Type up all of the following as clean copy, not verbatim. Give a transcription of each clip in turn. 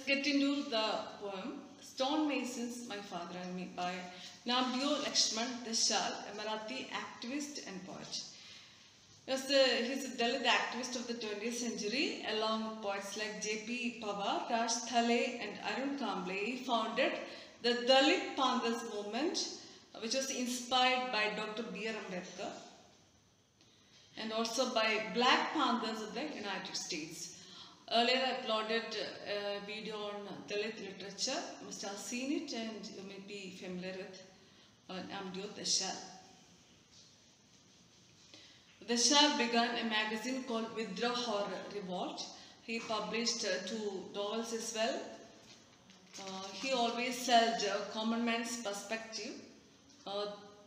get into the poem Stone Masons, My Father and Me by Namdeo Lakshman Deshal, a Marathi activist and poet. Yes, he's a Dalit activist of the 20th century. Along with poets like J.P. Pawar, Raj Thale and Arun Kamble, he founded the Dalit Panthers movement, which was inspired by Dr. B.R. Ambedkar and also by Black Panthers of the United States. Earlier I uploaded a video on Dalit literature. You must have seen it and you may be familiar with Namdeo Deshal. Deshal began a magazine called Vidrah or Revolt. He published two novels as well. He always held common man's perspective.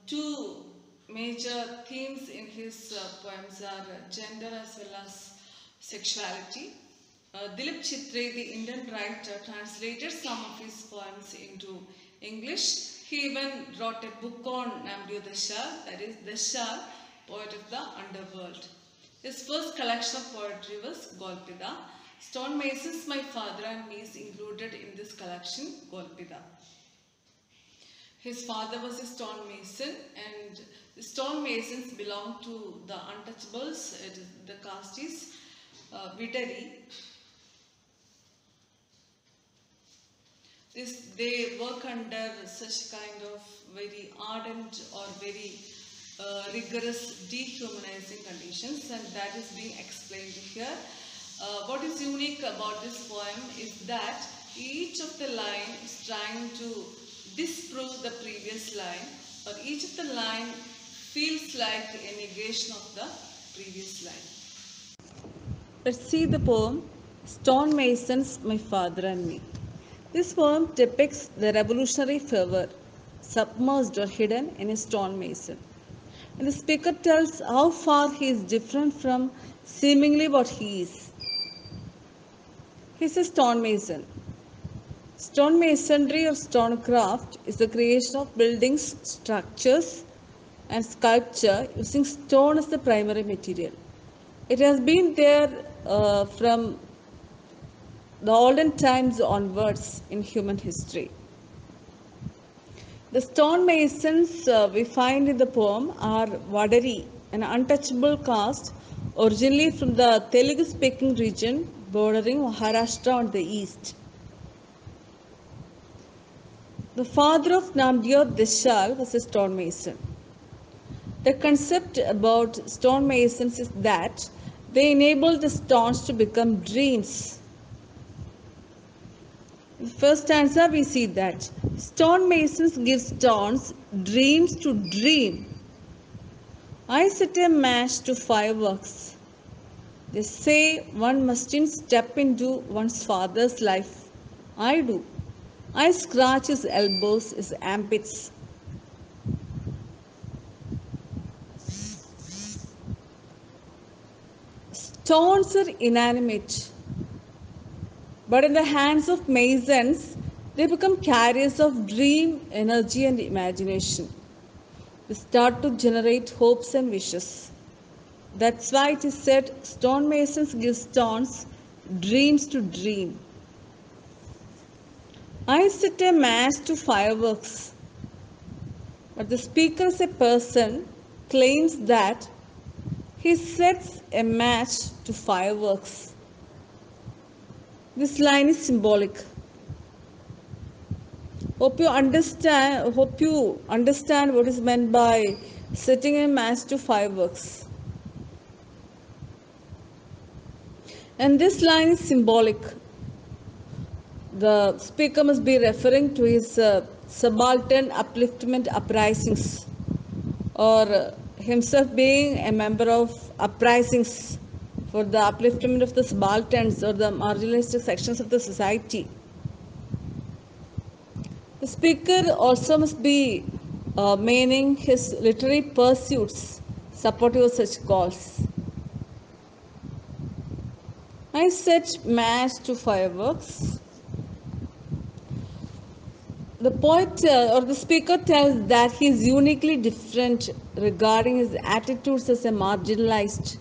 Two major themes in his poems are gender as well as sexuality. Dilip Chitre, the Indian writer, translated some of his poems into English. He even wrote a book on Namdeo Deshal, that is Deshal, Poet of the Underworld. His first collection of poetry was Golpida. Stone Masons, My Father and Me is included in this collection, Golpida. His father was a stone mason and the stone masons belong to the untouchables. The caste is Vidari. They work under such kind of very ardent or very rigorous dehumanizing conditions, and that is being explained here. What is unique about this poem is that each of the line is trying to disprove the previous line, or each of the line feels like a negation of the previous line. Let's see the poem Stone Masons, My Father and Me. This poem depicts the revolutionary fervor submerged or hidden in a stone mason. And the speaker tells how far he is different from seemingly what he is. He is a stone mason. Stone masonry or stonecraft is the creation of buildings, structures and sculpture using stone as the primary material. It has been there from the olden times onwards in human history. The stone masons we find in the poem are Vadari, an untouchable caste originally from the Telugu-speaking region bordering Maharashtra on the east. The father of Namdeo Deshal was a stone mason. The concept about stone masons is that they enable the stones to become dreams. In the first stanza we see that stone masons give stones dreams to dream. I set a match to fireworks. They say one mustn't step into one's father's life. I do. I scratch his elbows, his armpits. Stones are inanimate, but in the hands of masons, they become carriers of dream, energy and imagination. They start to generate hopes and wishes. That's why it is said stone masons give stones dreams to dream. I set a match to fireworks, but the speaker as a person claims that he sets a match to fireworks. This line is symbolic. Hope you understand what is meant by setting a match to fireworks. And this line is symbolic. The speaker must be referring to his subaltern upliftment uprisings, or himself being a member of uprisings for the upliftment of the subalterns or the marginalized sections of the society. The speaker also must be meaning his literary pursuits supportive of such cause. I set match to fireworks. The poet or the speaker tells that he is uniquely different regarding his attitudes as a marginalized,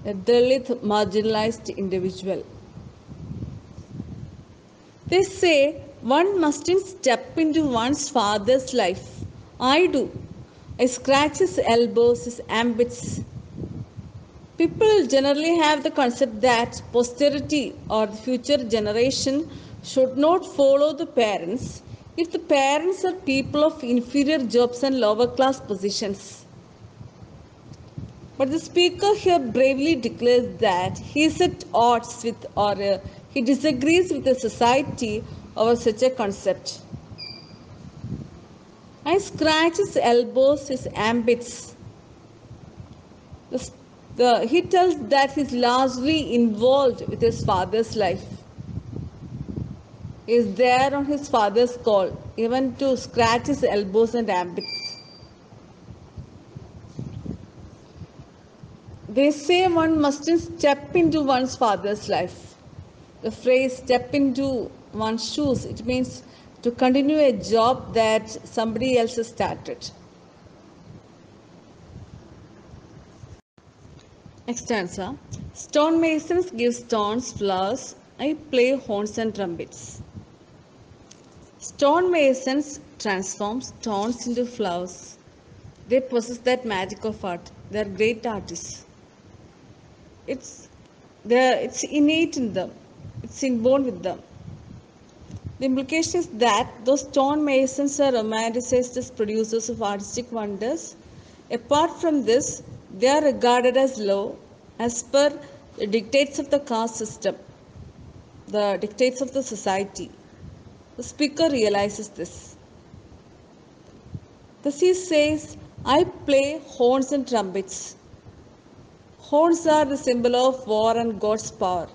a Dalit marginalized individual. They say one mustn't step into one's father's life. I do. I scratch his elbows, his armpits. People generally have the concept that posterity or the future generation should not follow the parents if the parents are people of inferior jobs and lower class positions. But the speaker here bravely declares that he is at odds with or he disagrees with the society over such a concept. I scratch his elbows, his armpits. He tells that he is largely involved with his father's life. He is there on his father's call, even to scratch his elbows and armpits. They say one mustn't step into one's father's life. The phrase step into one's shoes, it means to continue a job that somebody else has started. Next stanza. Stonemasons give stones flowers. I play horns and trumpets. Stonemasons transform stones into flowers. They possess that magic of art. They are great artists. It's innate in them. It's inborn with them. The implication is that those stonemasons are romanticized as producers of artistic wonders. Apart from this, they are regarded as low as per the dictates of the caste system, the dictates of the society. The speaker realizes this. Thus he says, I play horns and trumpets. Horns are the symbol of war and God's power.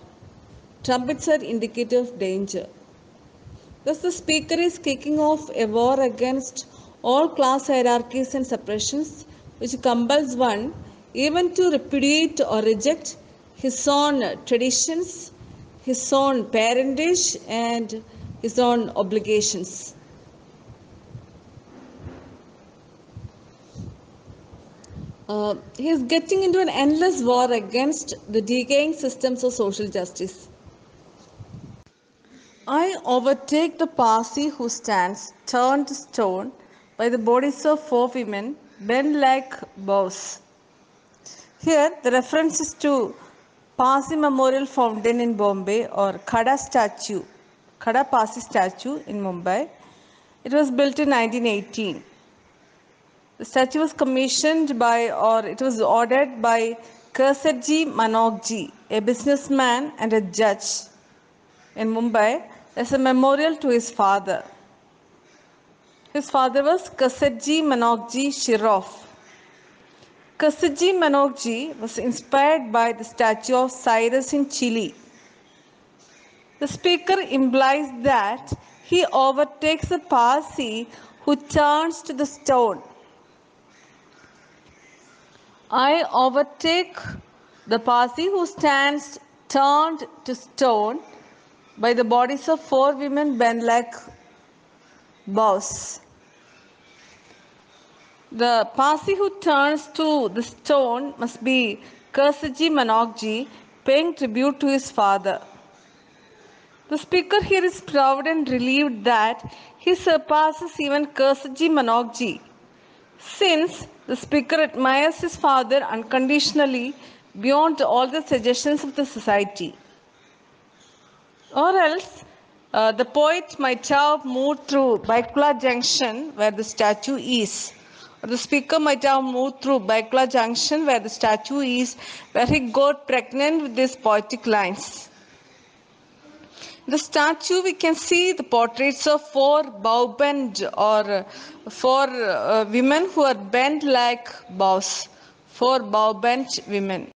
Trumpets are indicative of danger. Thus, the speaker is kicking off a war against all class hierarchies and suppressions, which compels one even to repudiate or reject his own traditions, his own parentage, and his own obligations. He is getting into an endless war against the decaying systems of social justice. I overtake the Parsi who stands turned to stone by the bodies of 4 women bent like bows. Here, the reference is to Parsi Memorial Fountain in Bombay or Khada Parsi statue in Mumbai. It was built in 1918. The statue was commissioned by or it was ordered by Kersarji Manokji, a businessman and a judge in Mumbai, as a memorial to his father. His father was Kersarji Manokji Shiroff. Kersarji Manokji was inspired by the statue of Cyrus in Chile. The speaker implies that he overtakes the Parsi who turns to the stone. I overtake the Parsi who stands turned to stone by the bodies of 4 women bent like bows. The Parsi who turns to the stone must be Kersarji Manokji, paying tribute to his father. The speaker here is proud and relieved that he surpasses even Kersarji Manokji, since the speaker admires his father unconditionally beyond all the suggestions of the society. Or else, the poet might have moved through Baikula Junction where the statue is. Or the speaker might have moved through Baikula Junction where the statue is, where he got pregnant with these poetic lines. In the statue, we can see the portraits of 4 or 4 women who are bent like bows. 4 bow bent women.